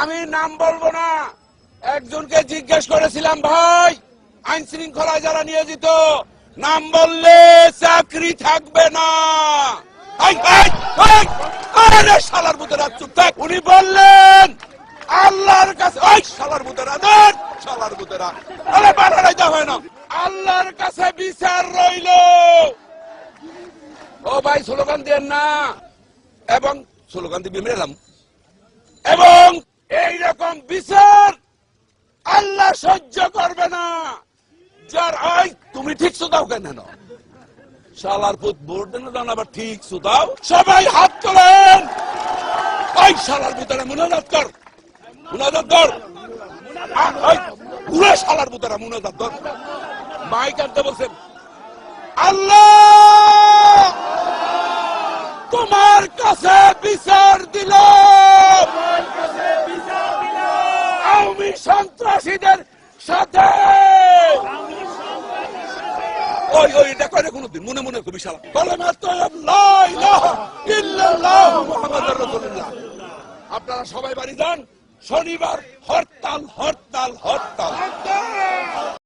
আমি নাম বলবো না, একজনকে জিজ্ঞেস করেছিলাম, ভাই আইন শৃঙ্খলায় যারা নিয়োজিত নাম বললে চাকরি থাকবে না। শালার মুতেরা চুপ থাক। উনি বললেন আল্লাহর কাছে, ওই শালার মুতেরা দেন, শালার মুতেরা আরে বানাই দেওয়া হয় না, আল্লাহর কাছে বিচার রইল। ও ভাই স্লোগান দেন না, এবং স্লোগান দিয়ে মেলাম, এবং এইরকম বিচার আল্লাহ সহ্য করবে না। যার ওই তুমি ঠিক সুদাও কেন শালার পুত ভোট দেন আবার ঠিক সুদাও। সবাই হাত তোলেন, ওই শালার ভিতরে মুনাজাত কর, মুনাজাত কর, পুরো শালার ভিতরে মুনাজাত কর। মাইক আনতে বলছেন, আল্লাহ তোমার কাছে বিচার দিল, আওয়ামী সন্ত্রাসীদের সাথে। ওই ওই এটা করে কোনদিন মনে মনে খুবই শালা কালেমা তাইয়্যিব লা ইলাহা ইল্লাল্লাহু মুহাম্মাদুর রাসূলুল্লাহ। আপনারা সবাই বাড়ি যান, শনিবার হরতাল হরতাল হরতাল।